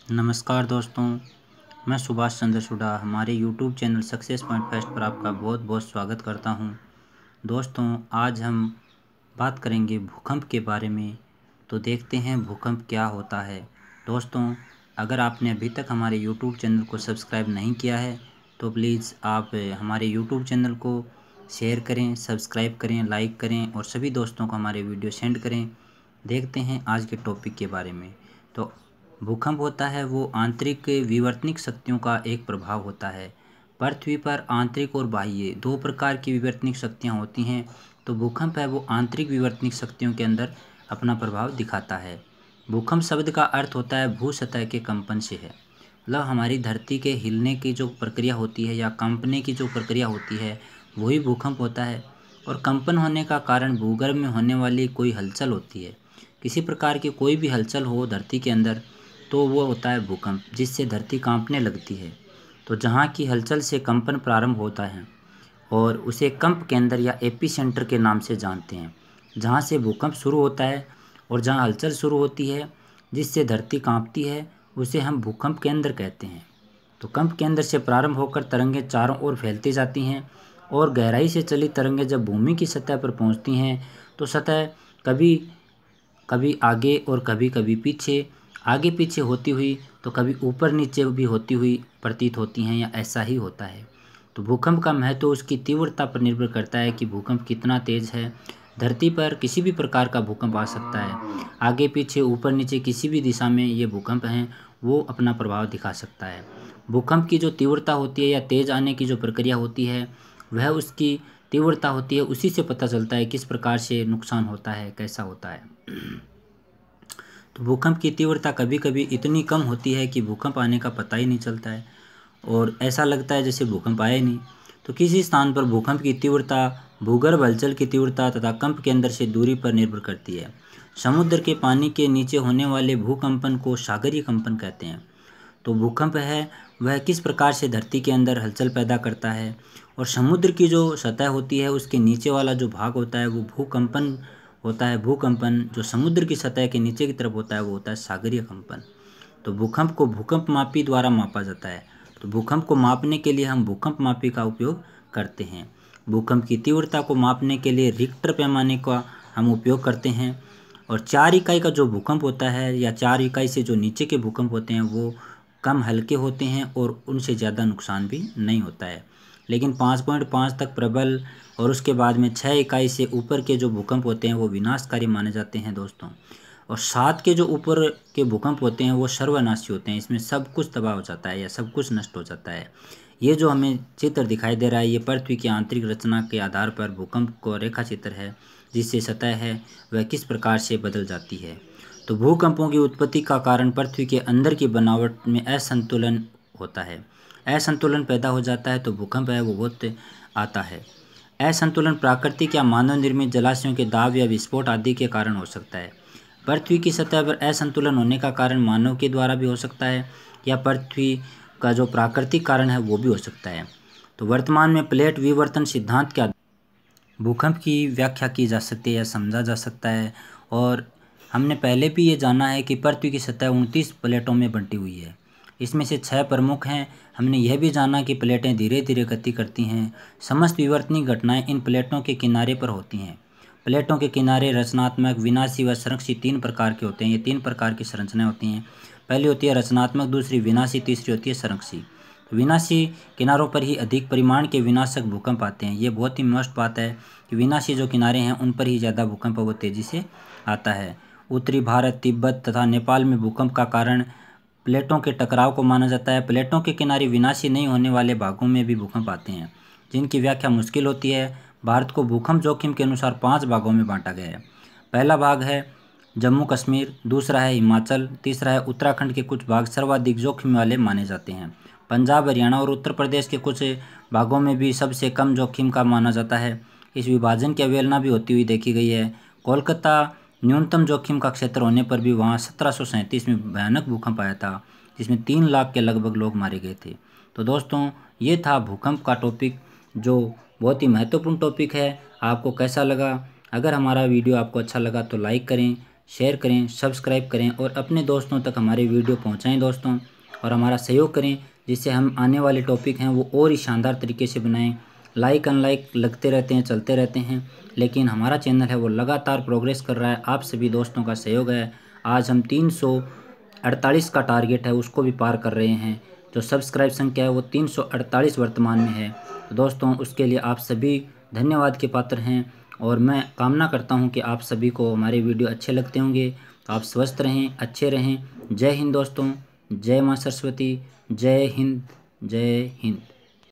नमस्कार दोस्तों, मैं सुभाष चंद्र सुडा हमारे YouTube channel success point fest पर आपका बहुत बहुत स्वागत करता हूं। दोस्तों, आज हम बात करेंगे भूकंप के बारे में। तो देखते हैं भूकंप क्या होता है। दोस्तों, अगर आपने अभी तक हमारे यूट्यूब चैनल को सब्सक्राइब नहीं किया है तो प्लीज़ आप हमारे यूट्यूब चैनल को शेयर करें, सब्सक्राइब करें, लाइक करें और सभी दोस्तों को हमारे वीडियो सेंड करें। देखते हैं आज के टॉपिक के बारे में। तो भूकंप होता है वो आंतरिक विवर्तनिक शक्तियों का एक प्रभाव होता है। पृथ्वी पर आंतरिक और बाह्य दो प्रकार की विवर्तनिक शक्तियाँ होती हैं। तो भूकंप है वो आंतरिक विवर्तनिक शक्तियों के अंदर अपना प्रभाव दिखाता है। भूकंप शब्द का अर्थ होता है भू सतह के कंपन से है। मतलब हमारी धरती के हिलने की जो प्रक्रिया होती है या कंपने की जो प्रक्रिया होती है वही भूकंप होता है। और कंपन होने का कारण भूगर्भ में होने वाली कोई हलचल होती है। किसी प्रकार की कोई भी हलचल हो धरती के अंदर तो वो होता है भूकंप, जिससे धरती कांपने लगती है। तो जहाँ की हलचल से कंपन प्रारंभ होता है और उसे कंप केंद्र या एपिसेंटर के नाम से जानते हैं। जहाँ से भूकंप शुरू होता है और जहाँ हलचल शुरू होती है जिससे धरती कांपती है उसे हम भूकंप केंद्र कहते हैं। तो कंप केंद्र से प्रारंभ होकर तरंगें चारों ओर फैलती जाती हैं और गहराई से चली तरंगें जब भूमि की सतह पर पहुंचती हैं तो सतह कभी कभी आगे और कभी कभी पीछे, आगे पीछे होती हुई तो कभी ऊपर नीचे भी होती हुई प्रतीत होती हैं या ऐसा ही होता है। तो भूकंप का महत्व उसकी तीव्रता पर निर्भर करता है कि भूकंप कितना तेज है। धरती पर किसी भी प्रकार का भूकंप आ सकता है। आगे पीछे ऊपर नीचे किसी भी दिशा में ये भूकंप हैं वो अपना प्रभाव दिखा सकता है। भूकंप की जो तीव्रता होती है या तेज आने की जो प्रक्रिया होती है वह उसकी तीव्रता होती है, उसी से पता चलता है किस प्रकार से नुकसान होता है, कैसा होता है। तो भूकंप की तीव्रता कभी कभी इतनी कम होती है कि भूकंप आने का पता ही नहीं चलता है और ऐसा लगता है जैसे भूकंप आया नहीं। तो किसी स्थान पर भूकंप की तीव्रता भूगर्भ हलचल की तीव्रता तथा कंप के अंदर से दूरी पर निर्भर करती है। समुद्र के पानी के नीचे होने वाले भूकंपन को सागरीय कंपन कहते हैं। तो भूकंप है वह किस प्रकार से धरती के अंदर हलचल पैदा करता है और समुद्र की जो सतह होती है उसके नीचे वाला जो भाग होता है वो भूकंपन होता है। भूकंपन जो समुद्र की सतह के नीचे की तरफ होता है वो होता है सागरीय कंपन। तो भूकंप को भूकंप मापी द्वारा मापा जाता है। तो भूकंप को मापने के लिए हम भूकंप मापी का उपयोग करते हैं। भूकंप की तीव्रता को मापने के लिए रिक्टर पैमाने का हम उपयोग करते हैं। और 4 इकाई का जो भूकंप होता है या 4 इकाई से जो नीचे के भूकंप होते हैं वो कम हल्के होते हैं और उनसे ज़्यादा नुकसान भी नहीं होता है। लेकिन 5.5 तक प्रबल और उसके बाद में 6 इकाई से ऊपर के जो भूकंप होते हैं वो विनाशकारी माने जाते हैं दोस्तों। और 7 के जो ऊपर के भूकंप होते हैं वो सर्वनाशी होते हैं। इसमें सब कुछ तबाह हो जाता है या सब कुछ नष्ट हो जाता है। ये जो हमें चित्र दिखाई दे रहा है ये पृथ्वी की आंतरिक रचना के आधार पर भूकंप को रेखा चित्र है, जिससे सतह है वह किस प्रकार से बदल जाती है। तो भूकंपों की उत्पत्ति का कारण पृथ्वी के अंदर की बनावट में असंतुलन होता है। असंतुलन पैदा हो जाता है तो भूकंप है वो बहुत आता है। असंतुलन प्राकृतिक या मानव निर्मित जलाशयों के दाब या विस्फोट आदि के कारण हो सकता है। पृथ्वी की सतह पर असंतुलन होने का कारण मानव के द्वारा भी हो सकता है या पृथ्वी का जो प्राकृतिक कारण है वो भी हो सकता है। तो वर्तमान में प्लेट विवर्तन सिद्धांत के भूकंप की व्याख्या की जा सकती है या समझा जा सकता है। और हमने पहले भी ये जाना है कि पृथ्वी की सतह 29 प्लेटों में बंटी हुई है। इसमें से 6 प्रमुख हैं। हमने यह भी जाना कि प्लेटें धीरे धीरे गति करती हैं। समस्त विवर्तनिक घटनाएं इन प्लेटों के किनारे पर होती हैं। प्लेटों के किनारे रचनात्मक, विनाशी व संरक्षित 3 प्रकार के होते हैं। ये 3 प्रकार की संरचनाएं होती हैं। पहली होती है रचनात्मक, दूसरी विनाशी, तीसरी होती है संरक्षी। विनाशी किनारों पर ही अधिक परिमाण के विनाशक भूकंप आते हैं। ये बहुत ही मस्त बात है कि विनाशी जो किनारे हैं उन पर ही ज़्यादा भूकंप वो तेज़ी से आता है। उत्तरी भारत, तिब्बत तथा नेपाल में भूकंप का कारण प्लेटों के टकराव को माना जाता है। प्लेटों के किनारे विनाशी नहीं होने वाले भागों में भी भूकंप आते हैं जिनकी व्याख्या मुश्किल होती है। भारत को भूकंप जोखिम के अनुसार 5 भागों में बांटा गया है। पहला भाग है जम्मू कश्मीर, दूसरा है हिमाचल, तीसरा है उत्तराखंड के कुछ भाग सर्वाधिक जोखिम वाले माने जाते हैं। पंजाब, हरियाणा और उत्तर प्रदेश के कुछ भागों में भी सबसे कम जोखिम का माना जाता है। इस विभाजन की अवहेलना भी होती हुई देखी गई है। कोलकाता न्यूनतम जोखिम का क्षेत्र होने पर भी वहाँ 1737 में भयानक भूकंप आया था जिसमें 3 लाख के लगभग लोग मारे गए थे। तो दोस्तों, ये था भूकंप का टॉपिक जो बहुत ही महत्वपूर्ण टॉपिक है। आपको कैसा लगा? अगर हमारा वीडियो आपको अच्छा लगा तो लाइक करें, शेयर करें, सब्सक्राइब करें और अपने दोस्तों तक हमारे वीडियो पहुंचाएं दोस्तों, और हमारा सहयोग करें जिससे हम आने वाले टॉपिक हैं वो और ही शानदार तरीके से बनाएं। लाइक अनलाइक लगते रहते हैं, चलते रहते हैं, लेकिन हमारा चैनल है वो लगातार प्रोग्रेस कर रहा है। आप सभी दोस्तों का सहयोग है। आज हम 348 का टारगेट है उसको भी पार कर रहे हैं। जो सब्सक्राइब संख्या है वो 348 वर्तमान में है। तो दोस्तों उसके लिए आप सभी धन्यवाद के पात्र हैं, और मैं कामना करता हूं कि आप सभी को हमारे वीडियो अच्छे लगते होंगे। तो आप स्वस्थ रहें, अच्छे रहें। जय हिंद दोस्तों, जय मां सरस्वती, जय हिंद, जय हिंद।